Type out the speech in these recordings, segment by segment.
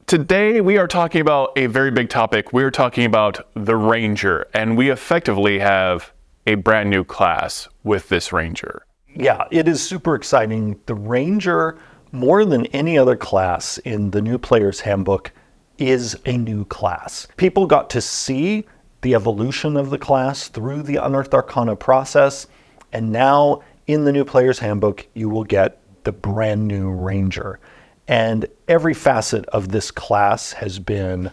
Today we are talking about a very big topic. We're talking about the Ranger, and we effectively have a brand new class with this Ranger. Yeah, it is super exciting. The Ranger, more than any other class in the new player's handbook, is a new class. People got to see the evolution of the class through the Unearthed Arcana process, and now in the new player's handbook, you will get the brand new Ranger. And every facet of this class has been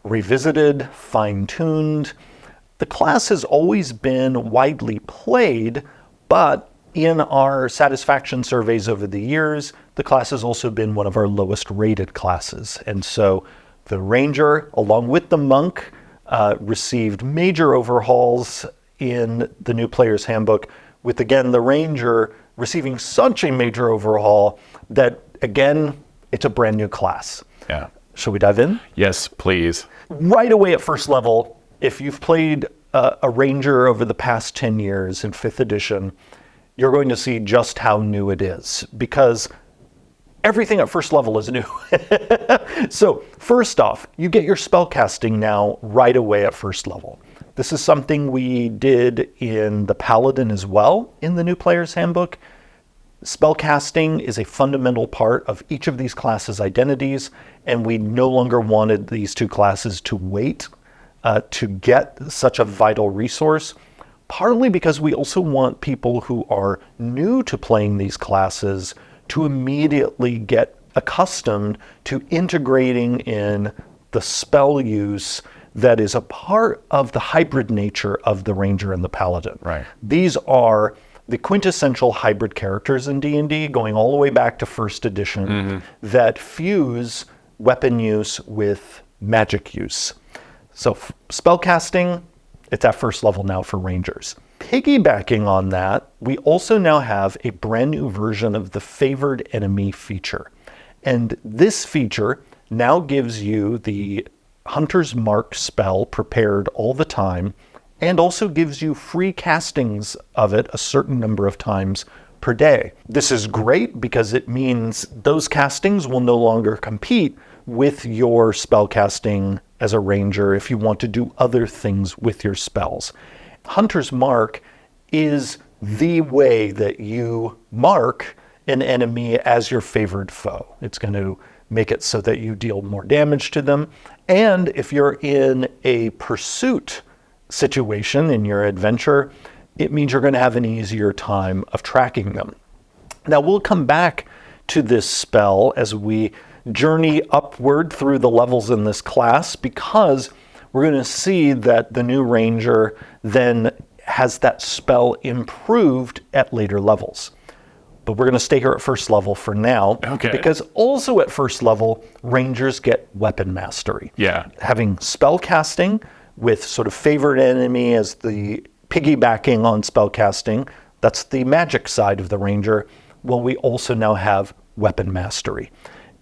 revisited, fine-tuned. The class has always been widely played, but in our satisfaction surveys over the years, the class has also been one of our lowest rated classes. And so the Ranger, along with the Monk, received major overhauls in the new player's handbook, with, again, the Ranger receiving such a major overhaul that, again, it's a brand new class. Yeah. Shall we dive in? Yes, please. Right away at first level, if you've played a Ranger over the past 10 years in 5th edition, you're going to see just how new it is, because everything at first level is new. So first off, you get your spellcasting now right away at first level. This is something we did in the Paladin as well in the new player's handbook. Spellcasting is a fundamental part of each of these classes' identities, and we no longer wanted these two classes to wait to get such a vital resource, partly because we also want people who are new to playing these classes to immediately get accustomed to integrating in the spell use that is a part of the hybrid nature of the Ranger and the Paladin. Right. These are the quintessential hybrid characters in D&D, going all the way back to 1st edition, that fuse weapon use with magic use. So spellcasting, it's at first level now for Rangers. Piggybacking on that, we also now have a brand new version of the Favored Enemy feature. And this feature now gives you the Hunter's Mark spell prepared all the time, and also gives you free castings of it a certain number of times per day. This is great because it means those castings will no longer compete with your spell casting as a Ranger if you want to do other things with your spells. Hunter's Mark is the way that you mark an enemy as your favored foe. It's going to make it so that you deal more damage to them. And if you're in a pursuit situation in your adventure, it means you're going to have an easier time of tracking them. Now, we'll come back to this spell as we journey upward through the levels in this class, because we're going to see that the new Ranger then has that spell improved at later levels. But we're going to stay here at first level for now, okay, because also at first level, Rangers get weapon mastery. Yeah. Having spell casting with sort of favored enemy as the piggybacking on spell casting, that's the magic side of the Ranger. Well, we also now have weapon mastery.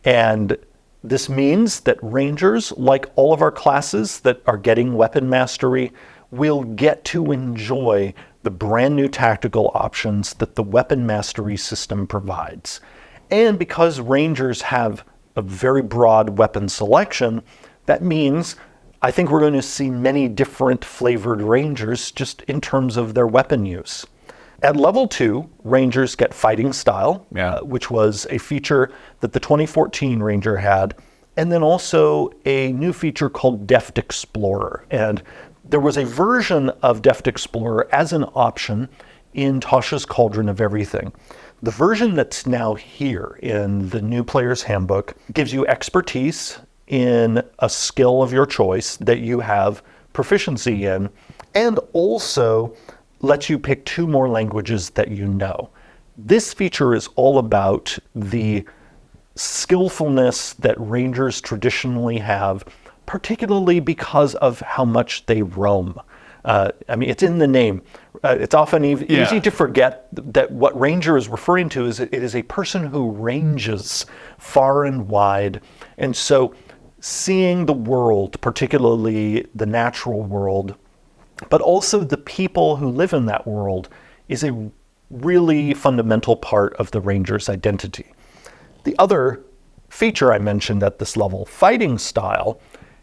And this means that Rangers, like all of our classes that are getting weapon mastery, will get to enjoy the brand new tactical options that the weapon mastery system provides. And because Rangers have a very broad weapon selection, that means I think we're going to see many different flavored Rangers just in terms of their weapon use. At level 2, Rangers get Fighting Style, which was a feature that the 2014 Ranger had, and then also a new feature called Deft Explorer. And there was a version of Deft Explorer as an option in Tasha's Cauldron of Everything. The version that's now here in the new player's handbook gives you expertise in a skill of your choice that you have proficiency in, and also lets you pick 2 more languages that you know. This feature is all about the skillfulness that Rangers traditionally have, particularly because of how much they roam. I mean, it's in the name. It's often easy to forget that what Ranger is referring to is it is a person who ranges far and wide. And so seeing the world, particularly the natural world, but also the people who live in that world, is a really fundamental part of the Ranger's identity. The other feature I mentioned at this level, Fighting Style,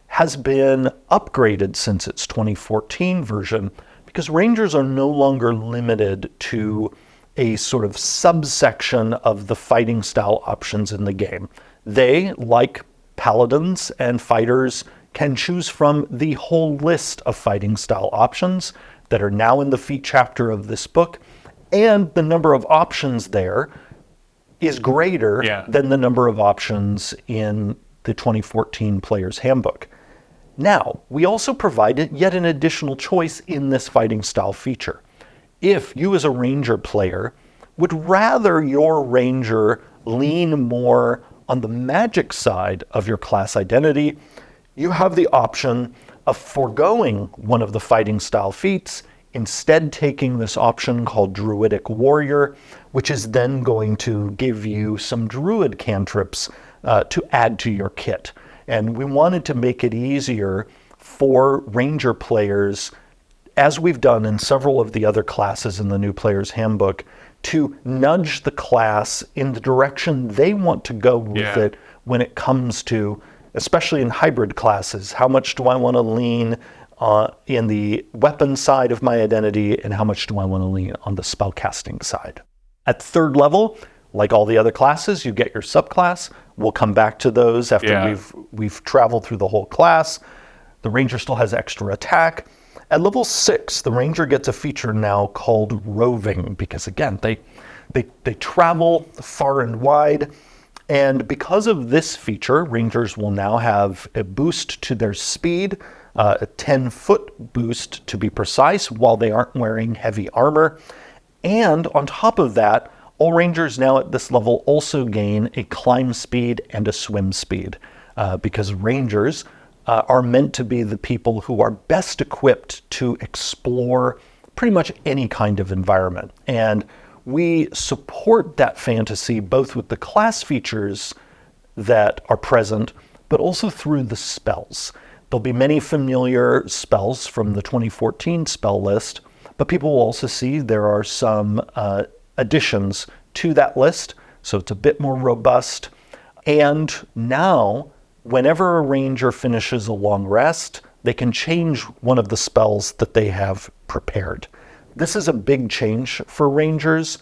has been upgraded since its 2014 version because Rangers are no longer limited to a sort of subsection of the fighting style options in the game. They, like Paladins and Fighters, can choose from the whole list of fighting style options that are now in the feat chapter of this book, and the number of options there is greater than the number of options in the 2014 Player's Handbook. Now, we also provided yet an additional choice in this fighting style feature. If you as a Ranger player would rather your Ranger lean more on the magic side of your class identity, you have the option of foregoing one of the fighting style feats, instead taking this option called Druidic Warrior, which is then going to give you some Druid cantrips to add to your kit. And we wanted to make it easier for Ranger players, as we've done in several of the other classes in the new Player's Handbook, to nudge the class in the direction they want to go with it when it comes to, especially in hybrid classes, how much do I want to lean in the weapon side of my identity, and how much do I want to lean on the spellcasting side. At third level, like all the other classes, you get your subclass. We'll come back to those after we've traveled through the whole class. The Ranger still has extra attack. At level 6, the Ranger gets a feature now called Roving, because again, they travel far and wide. And because of this feature, Rangers will now have a boost to their speed, a 10-foot boost to be precise, while they aren't wearing heavy armor. And on top of that, all Rangers now at this level also gain a climb speed and a swim speed, because Rangers are meant to be the people who are best equipped to explore pretty much any kind of environment. And we support that fantasy both with the class features that are present, but also through the spells. There'll be many familiar spells from the 2014 spell list, but people will also see there are some additions to that list, so it's a bit more robust. And now, whenever a Ranger finishes a long rest, they can change one of the spells that they have prepared. This is a big change for Rangers,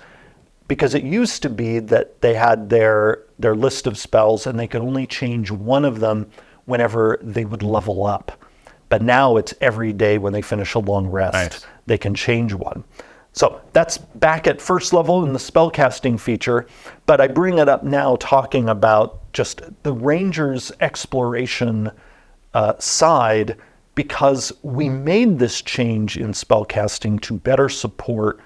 because it used to be that they had their list of spells and they could only change one of them whenever they would level up. But now it's every day when they finish a long rest, they can change one. So that's back at first level in the spellcasting feature, but I bring it up now talking about just the Ranger's exploration side, because we made this change in spellcasting to better support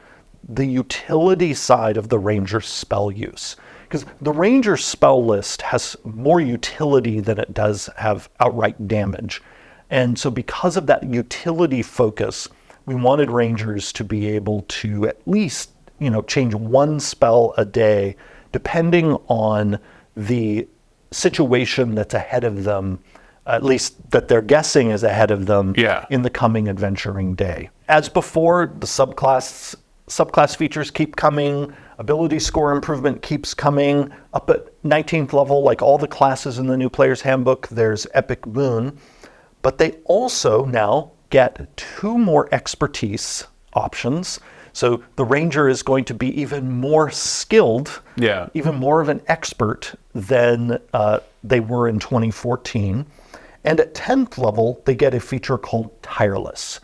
the utility side of the Ranger's spell use. Because the Ranger spell list has more utility than it does have outright damage. And so because of that utility focus, we wanted Rangers to be able to at least, change one spell a day, depending on the situation that's ahead of them, at least that they're guessing is ahead of them in the coming adventuring day. As before, the subclass features keep coming, ability score improvement keeps coming. Up at 19th level, like all the classes in the new Player's Handbook, there's Epic Boon, but they also now get 2 more expertise options. So the Ranger is going to be even more skilled, even more of an expert than they were in 2014. And at 10th level, they get a feature called Tireless.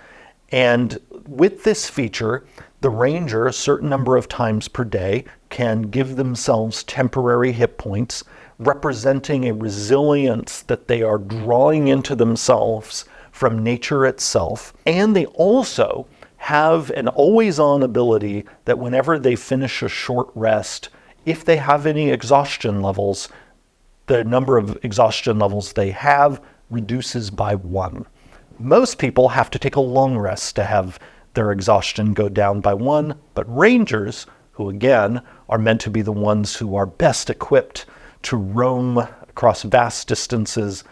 And with this feature, the Ranger, a certain number of times per day, can give themselves temporary hit points, representing a resilience that they are drawing into themselves from nature itself. And they also have an always-on ability that whenever they finish a short rest, if they have any exhaustion levels, the number of exhaustion levels they have reduces by 1. Most people have to take a long rest to have their exhaustion go down by 1, but Rangers, who again are meant to be the ones who are best equipped to roam across vast distances,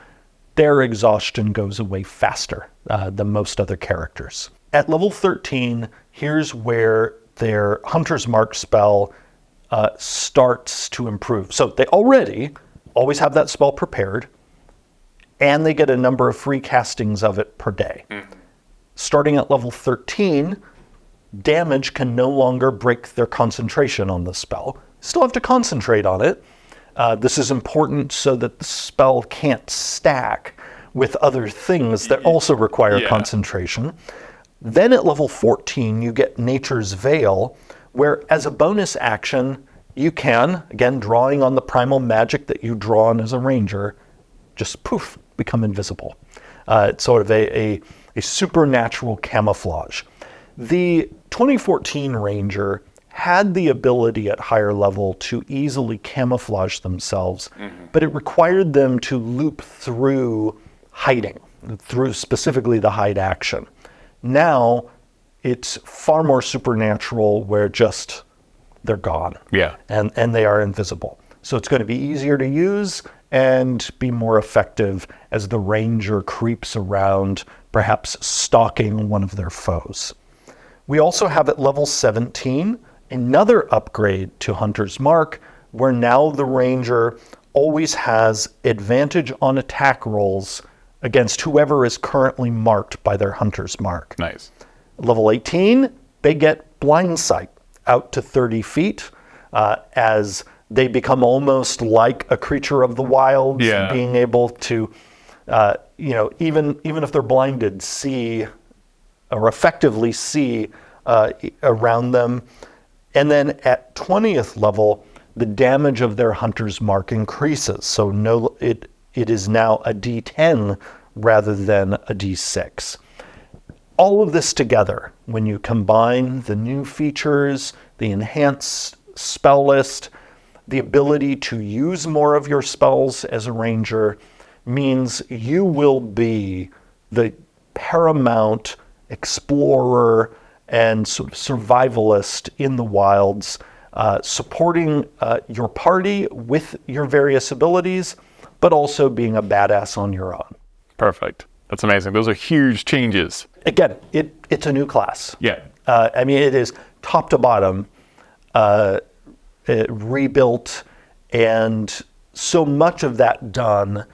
their exhaustion goes away faster than most other characters. At level 13, here's where their Hunter's Mark spell starts to improve. So they already always have that spell prepared, and they get a number of free castings of it per day. Starting at level 13, damage can no longer break their concentration on the spell. Still have to concentrate on it. This is important so that the spell can't stack with other things that also require concentration. Then at level 14, you get Nature's Veil, where as a bonus action, you can, again, drawing on the primal magic that you draw on as a ranger, just poof, become invisible. It's sort of a supernatural camouflage. The 2014 ranger had the ability at higher level to easily camouflage themselves, but it required them to loop through hiding, through specifically the hide action. Now, it's far more supernatural where just they're gone. And they are invisible. So it's going to be easier to use and be more effective as the ranger creeps around, perhaps stalking one of their foes. We also have at level 17, another upgrade to Hunter's Mark, where now the ranger always has advantage on attack rolls against whoever is currently marked by their Hunter's Mark. Nice. Level 18, they get blind sight out to 30 feet as they become almost like a creature of the wilds, being able to, even if they're blinded, see or effectively see around them. And then at 20th level, the damage of their Hunter's Mark increases. So it is now a D10 rather than a D6. All of this together, when you combine the new features, the enhanced spell list, the ability to use more of your spells as a ranger, means you will be the paramount explorer and sort of survivalist in the wilds, supporting your party with your various abilities, but also being a badass on your own. Perfect. That's amazing. Those are huge changes. Again, it's a new class. Yeah. It is top to bottom rebuilt, and so much of that done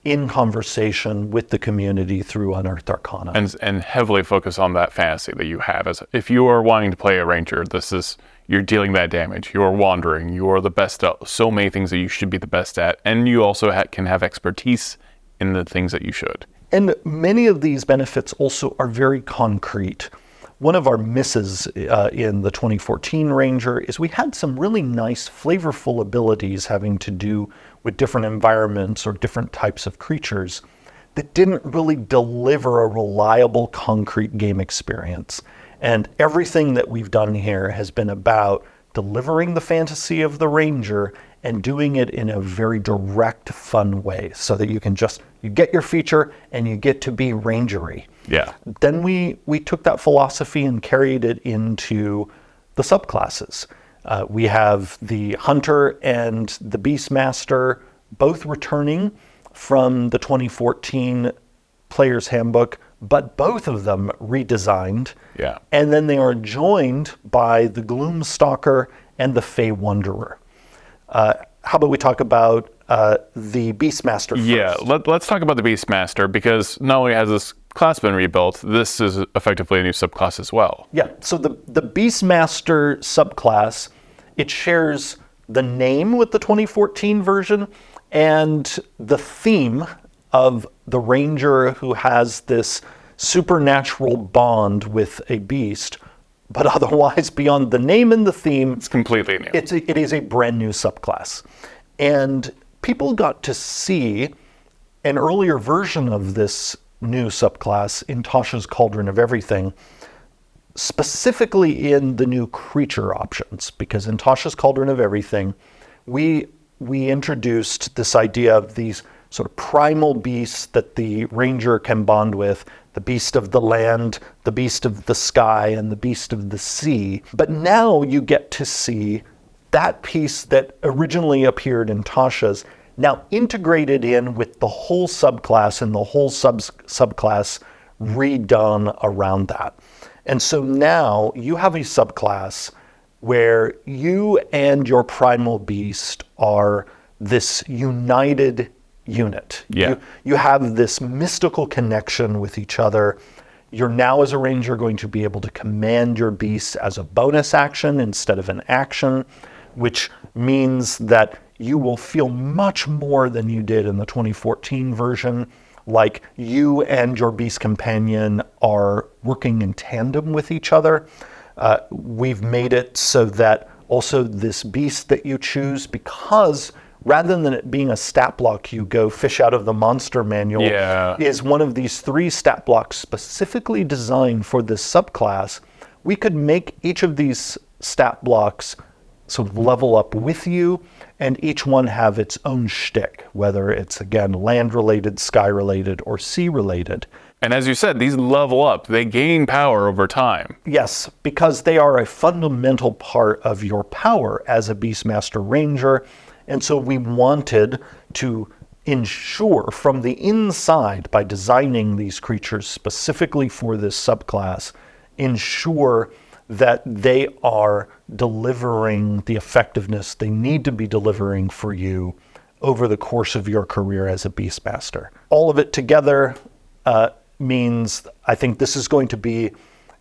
in conversation with the community through Unearthed Arcana. And heavily focus on that fantasy that you have. If you are wanting to play a ranger, you're dealing that damage. You are wandering. You are the best at so many things that you should be the best at. And you also can have expertise in the things that you should. And many of these benefits also are very concrete. One of our misses in the 2014 Ranger is we had some really nice, flavorful abilities having to do with different environments or different types of creatures that didn't really deliver a reliable, concrete game experience. And everything that we've done here has been about delivering the fantasy of the Ranger and doing it in a very direct, fun way so that you get your feature and you get to be rangery. Yeah. Then we took that philosophy and carried it into the subclasses. We have the Hunter and the Beastmaster both returning from the 2014 Player's Handbook, but both of them redesigned. Yeah. And then they are joined by the Gloom Stalker and the Fey Wanderer. How about we talk about the Beastmaster first? Yeah, let's talk about the Beastmaster, because not only has this class been rebuilt, this is effectively a new subclass as well. Yeah, so the Beastmaster subclass, it shares the name with the 2014 version and the theme of the ranger who has this supernatural bond with a beast, but otherwise beyond the name and the theme, it's completely new. It is a brand new subclass. And people got to see an earlier version of this new subclass in Tasha's Cauldron of Everything, specifically in the new creature options, because in Tasha's Cauldron of Everything, we introduced this idea of these sort of primal beasts that the ranger can bond with, the beast of the land, the beast of the sky, and the beast of the sea. But now you get to see that piece that originally appeared in Tasha's, now integrated in with the whole subclass and the whole subclass redone around that. And so now you have a subclass where you and your primal beast are this united unit. Yeah. You have this mystical connection with each other. You're now, as a ranger, going to be able to command your beasts as a bonus action instead of an action, which means that you will feel much more than you did in the 2014 version, like you and your beast companion are working in tandem with each other. We've made it so that also this beast that you choose, because rather than it being a stat block you go fish out of the monster manual, is one of these 3 stat blocks specifically designed for this subclass. We could make each of these stat blocks sort of level up with you, and each one have its own shtick, whether it's, again, land-related, sky-related, or sea-related. And as you said, these level up. They gain power over time. Yes, because they are a fundamental part of your power as a Beastmaster Ranger. And so we wanted to ensure from the inside, by designing these creatures specifically for this subclass, ensure that they are delivering the effectiveness they need to be delivering for you over the course of your career as a Beastmaster. All of it together means I think this is going to be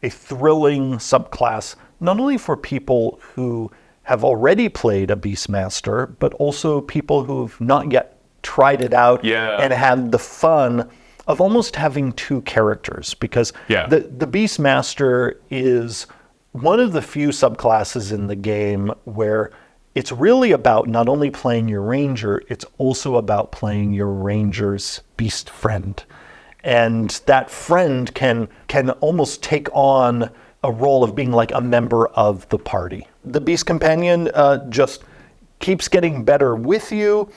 a thrilling subclass, not only for people who have already played a Beastmaster, but also people who've not yet tried it out and had the fun of almost having 2 characters, because the Beastmaster is one of the few subclasses in the game where it's really about not only playing your ranger, it's also about playing your ranger's beast friend. And that friend can almost take on a role of being like a member of the party. The Beast Companion just keeps getting better with you.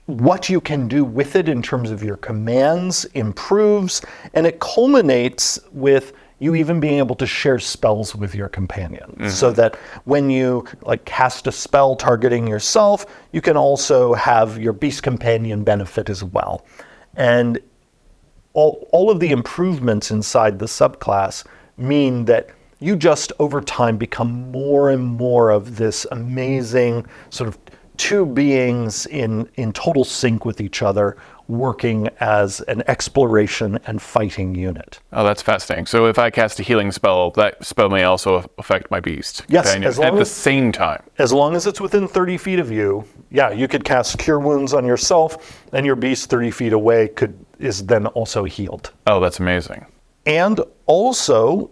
What you can do with it in terms of your commands improves, and it culminates with you even being able to share spells with your companion, so that when you cast a spell targeting yourself, you can also have your Beast Companion benefit as well. And all of the improvements inside the subclass mean that you just over time become more and more of this amazing sort of 2 beings in total sync with each other, working as an exploration and fighting unit. Oh, that's fascinating. So if I cast a healing spell, that spell may also affect my beast companion at the same time. As long as it's within 30 feet of you, you could cast Cure Wounds on yourself, and your beast 30 feet away is then also healed. Oh, that's amazing. And also,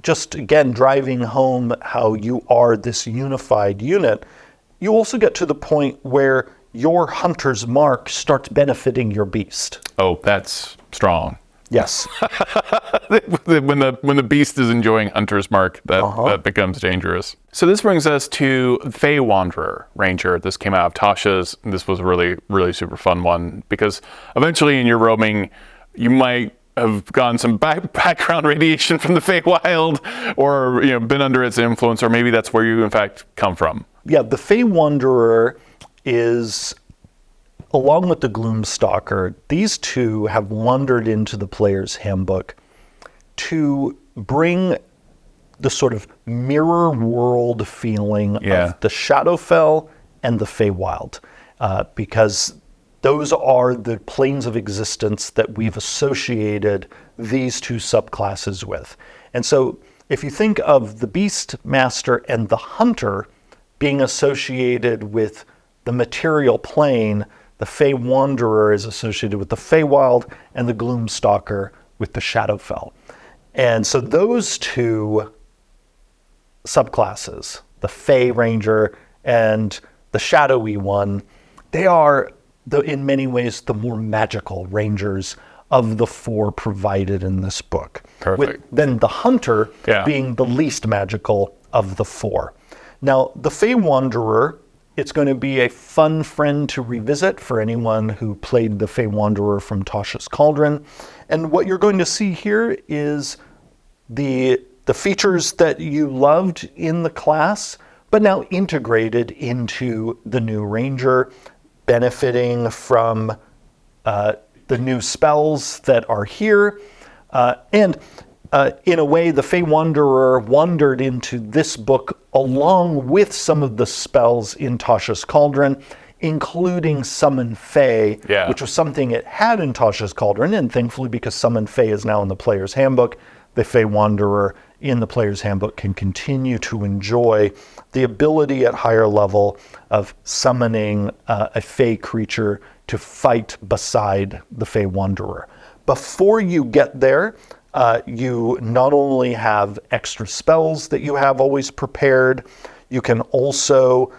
just again, driving home how you are this unified unit, you also get to the point where your hunter's mark starts benefiting your beast. Oh, that's strong. Yes. when the beast is enjoying hunter's mark, that becomes dangerous. So this brings us to Fey Wanderer Ranger. This came out of Tasha's. This was a really, really super fun one, because eventually in your roaming, you might have gotten some background radiation from the Feywild, or been under its influence, or maybe that's where you in fact come from. Yeah, the Fey Wanderer is, along with the Gloom Stalker, these 2 have wandered into the player's handbook to bring the sort of mirror world feeling of the Shadowfell and the Feywild, because those are the planes of existence that we've associated these 2 subclasses with. And so if you think of the Beastmaster and the Hunter being associated with the material plane, the Fey Wanderer is associated with the Feywild, and the Gloom Stalker with the Shadowfell. And so those 2 subclasses, the Fey Ranger and the Shadowy one, they are, in many ways, the more magical rangers of the 4 provided in this book. Perfect. Then the Hunter being the least magical of the 4. Now, the Fey Wanderer, it's going to be a fun friend to revisit for anyone who played the Fey Wanderer from Tasha's Cauldron. And what you're going to see here is the features that you loved in the class, but now integrated into the new Ranger, benefiting from the new spells that are here. And in a way, the Fey Wanderer wandered into this book along with some of the spells in Tasha's Cauldron, including Summon Fey, Yeah. which was something it had in Tasha's Cauldron, and thankfully because Summon Fey is now in the Player's Handbook, the Fey Wanderer in the Player's Handbook can continue to enjoy the ability at higher level of summoning a Fey creature to fight beside the Fey Wanderer. Before you get there, you not only have extra spells that you have always prepared, you can also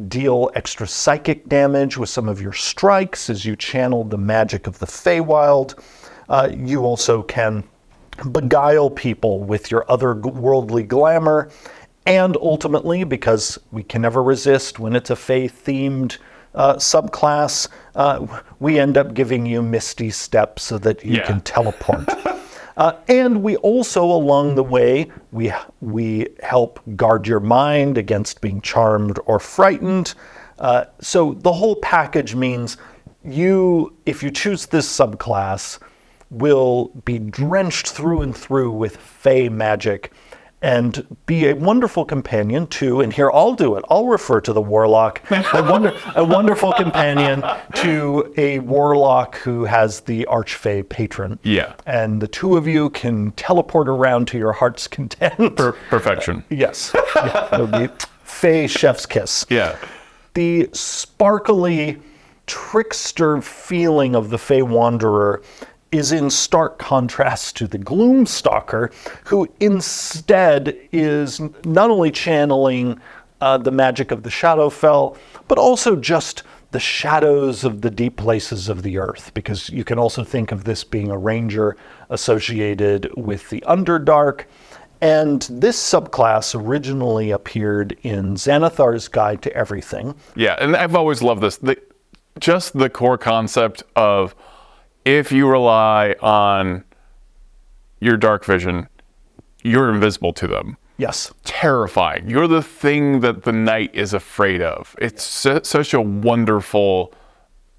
deal extra psychic damage with some of your strikes as you channel the magic of the Feywild. You also can beguile people with your otherworldly glamour, and ultimately, because we can never resist when it's a Fey-themed subclass, we end up giving you Misty Step so that you can teleport. And we also, along the way, we help guard your mind against being charmed or frightened. So the whole package means if you choose this subclass, will be drenched through and through with Fey magic and be a wonderful companion to, and here I'll do it, I'll refer to the Warlock, a wonderful companion to a Warlock who has the Archfey patron. Yeah. And the two of you can teleport around to your heart's content. Perfection. Yes. Yeah, that would be Fey chef's kiss. Yeah. The sparkly trickster feeling of the Fey Wanderer is in stark contrast to the Gloom Stalker, who instead is not only channeling the magic of the Shadowfell, but also just the shadows of the deep places of the earth, because you can also think of this being a ranger associated with the Underdark. And this subclass originally appeared in Xanathar's Guide to Everything. Yeah, and I've always loved this. Just the core concept of, if you rely on your dark vision, you're invisible to them. Yes. Terrifying. You're the thing that the knight is afraid of. It's such a wonderful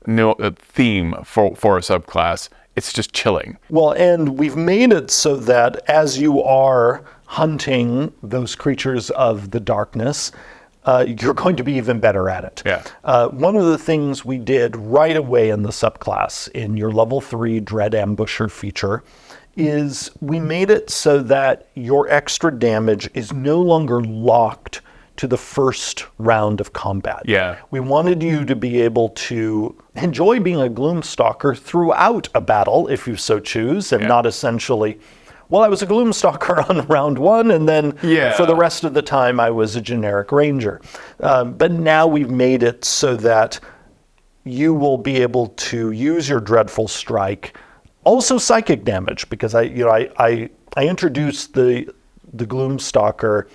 theme for a subclass. It's just chilling. Well, and we've made it so that as you are hunting those creatures of the darkness, you're going to be even better at it. Yeah. One of the things we did right away in the subclass in your level 3 Dread Ambusher feature is we made it so that your extra damage is no longer locked to the first round of combat. Yeah. We wanted you to be able to enjoy being a Gloom Stalker throughout a battle, if you so choose, and not essentially, well, I was a Gloom Stalker on round 1, and then for the rest of the time I was a generic ranger. But now we've made it so that you will be able to use your Dreadful Strike, also psychic damage, because I introduced the Gloom Stalker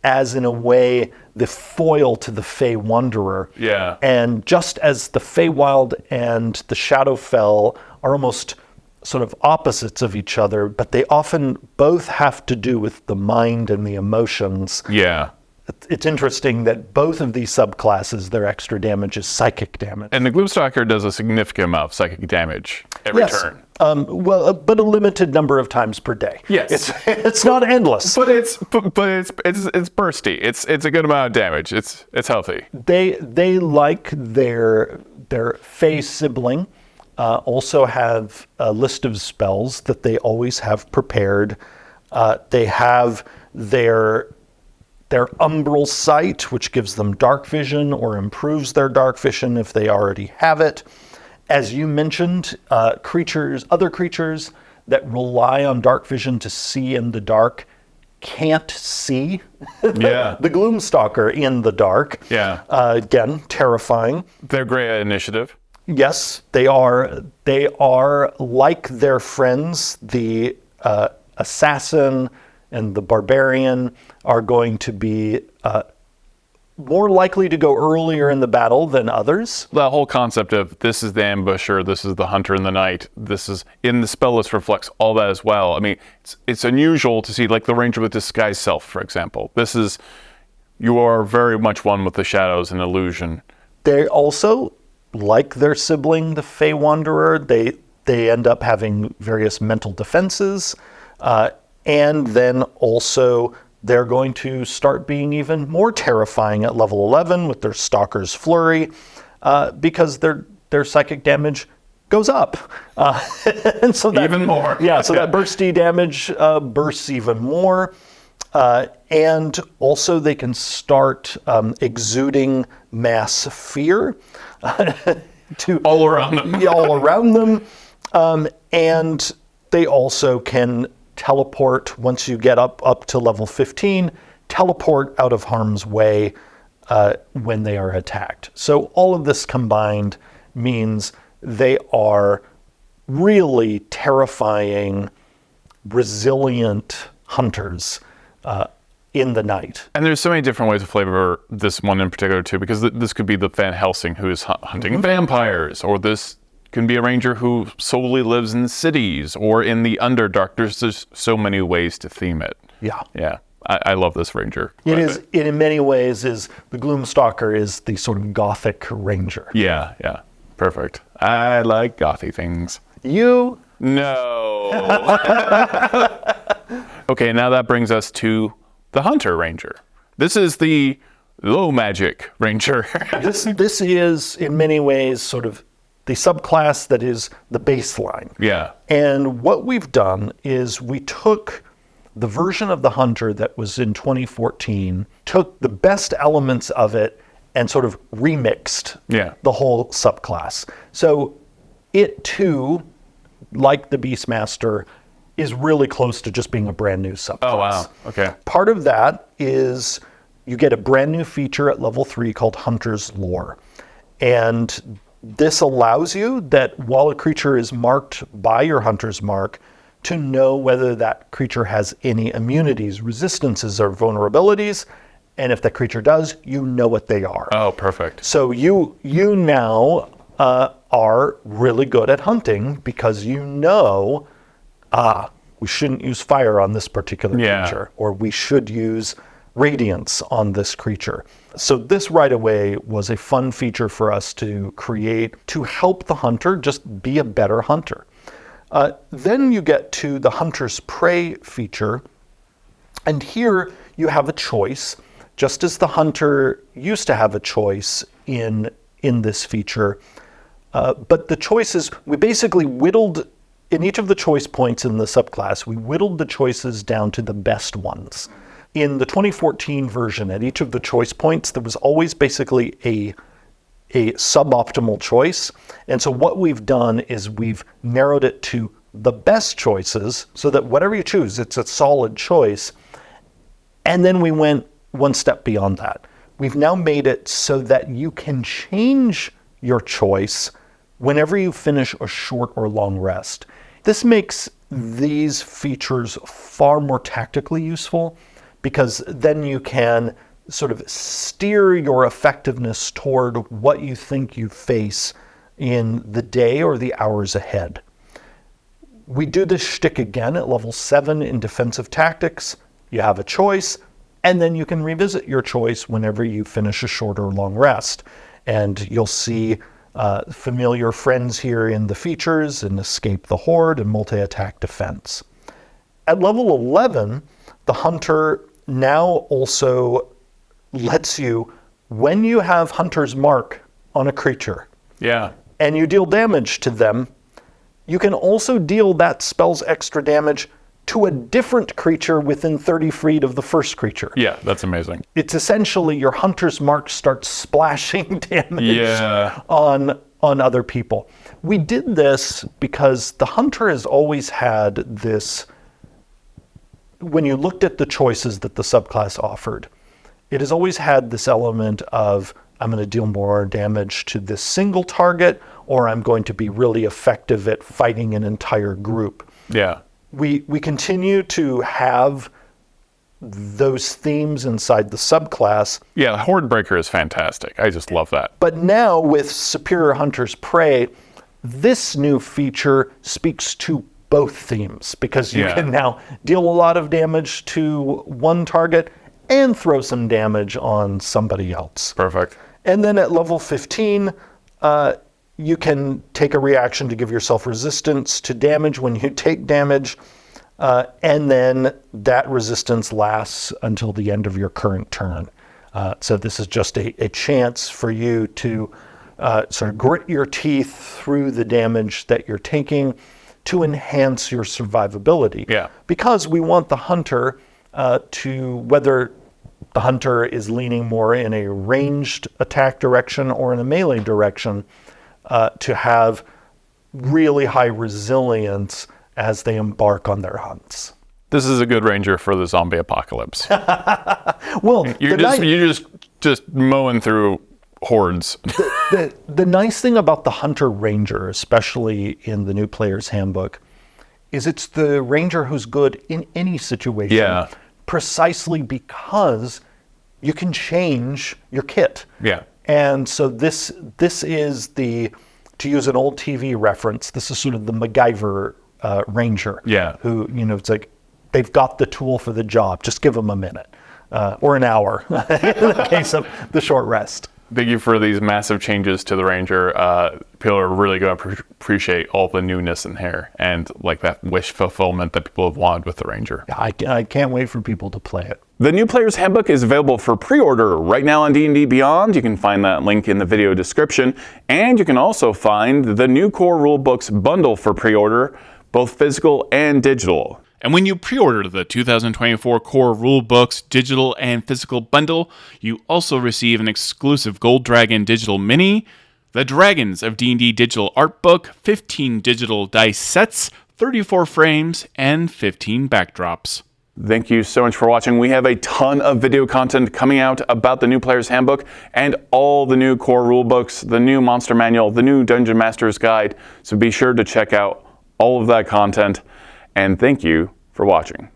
as, in a way, the foil to the Fey Wanderer. Yeah. And just as the Feywild and the Shadowfell are almost sort of opposites of each other, but they often both have to do with the mind and the emotions. Yeah. It's interesting that both of these subclasses, their extra damage is psychic damage. And the Gloom Stalker does a significant amount of psychic damage every turn. But a limited number of times per day. Yes. It's not endless. But it's bursty. It's a good amount of damage. It's healthy. They like their Fey sibling also have a list of spells that they always have prepared. They have their umbral sight, which gives them dark vision or improves their dark vision if they already have it. As you mentioned, other creatures that rely on dark vision to see in the dark can't see the Gloom Stalker in the dark. Yeah. Again, terrifying. They're great at initiative. Yes, they are. They are like their friends, the assassin and the barbarian are going to be more likely to go earlier in the battle than others. The whole concept of this is the ambusher, this is the hunter and the knight, this is in the spell list reflects all that as well. I mean, it's unusual to see, like the ranger with disguised self, for example. You are very much one with the shadows and illusion. They also, like their sibling, the Fey Wanderer, they end up having various mental defenses, and then also they're going to start being even more terrifying at level 11 with their Stalker's Flurry. because their psychic damage goes up. And so that, Even more. Yeah, so that bursty damage bursts even more. And also they can start exuding mass fear All around them. all around them. And they also can teleport once you get up to level 15, teleport out of harm's way when they are attacked. So all of this combined means they are really terrifying, resilient hunters in the night. And there's so many different ways to flavor this one in particular too, because this could be the Van Helsing who is hunting vampires, or this can be a ranger who solely lives in cities or in the Underdark. There's so many ways to theme it. Yeah. I love this ranger. It is, in many ways, is the Gloom Stalker is the sort of gothic ranger. Yeah. Perfect. I like gothy things. You? No. Okay, now that brings us to the Hunter Ranger. This is the low magic ranger. This is, in many ways, sort of the subclass that is the baseline. Yeah. And what we've done is we took the version of the Hunter that was in 2014, took the best elements of it, and sort of remixed the whole subclass. So it too, like the Beastmaster, is really close to just being a brand new subclass. Oh, wow. Okay. Part of that is you get a brand new feature at level 3 called Hunter's Lore. And this allows you that while a creature is marked by your Hunter's Mark, to know whether that creature has any immunities, resistances, or vulnerabilities. And if that creature does, you know what they are. Oh, perfect. So you now are really good at hunting because you know, we shouldn't use fire on this particular creature, or we should use radiance on this creature. So this right away was a fun feature for us to create to help the hunter just be a better hunter. Then you get to the Hunter's Prey feature, and here you have a choice, just as the hunter used to have a choice in this feature. But the choices, we basically whittled, in each of the choice points in the subclass, we whittled the choices down to the best ones. In the 2014 version, at each of the choice points, there was always basically a suboptimal choice. And so what we've done is we've narrowed it to the best choices so that whatever you choose, it's a solid choice. And then we went one step beyond that. We've now made it so that you can change your choice whenever you finish a short or long rest. This makes these features far more tactically useful because then you can sort of steer your effectiveness toward what you think you face in the day or the hours ahead. We do this shtick again at level 7 in defensive tactics. You have a choice, and then you can revisit your choice whenever you finish a short or long rest. And you'll see familiar friends here in the features and Escape the Horde and multi-attack defense. At level 11, the hunter now also lets you, when you have Hunter's Mark on a creature, and you deal damage to them, you can also deal that spell's extra damage to a different creature within 30 feet of the first creature. Yeah, that's amazing. It's essentially your Hunter's Mark starts splashing damage on other people. We did this because the hunter has always had this, when you looked at the choices that the subclass offered, it has always had this element of, I'm going to deal more damage to this single target, or I'm going to be really effective at fighting an entire group. Yeah. We continue to have those themes inside the subclass. Yeah, Hordebreaker is fantastic. I just love that. But now with Superior Hunter's Prey, this new feature speaks to both themes because you can now deal a lot of damage to one target and throw some damage on somebody else. Perfect. And then at level 15, you can take a reaction to give yourself resistance to damage when you take damage, and then that resistance lasts until the end of your current turn. So this is just a chance for you to sort of grit your teeth through the damage that you're taking to enhance your survivability. Yeah. Because we want the hunter to, whether the hunter is leaning more in a ranged attack direction or in a melee direction, to have really high resilience as they embark on their hunts. This is a good ranger for the zombie apocalypse. Well, You're just mowing through hordes. the nice thing about the hunter ranger, especially in the new player's handbook, is it's the ranger who's good in any situation. Yeah. Precisely because you can change your kit. Yeah. And so this is the, to use an old TV reference, this is sort of the MacGyver ranger. Yeah. Who, it's like, they've got the tool for the job. Just give them a minute or an hour in the case of the short rest. Thank you for these massive changes to the ranger. People are really going to appreciate all the newness in here and like that wish fulfillment that people have wanted with the ranger. I can't wait for people to play it. The new player's handbook is available for pre-order right now on D&D Beyond. You can find that link in the video description, and you can also find the new Core Rulebooks bundle for pre-order, both physical and digital. And when you pre-order the 2024 Core Rulebooks digital and physical bundle, you also receive an exclusive Gold Dragon digital mini, the Dragons of D&D digital art book, 15 digital dice sets, 34 frames, and 15 backdrops. Thank you so much for watching. We have a ton of video content coming out about the new player's handbook and all the new Core Rulebooks, the new monster manual, the new Dungeon Master's Guide. So be sure to check out all of that content. And thank you for watching.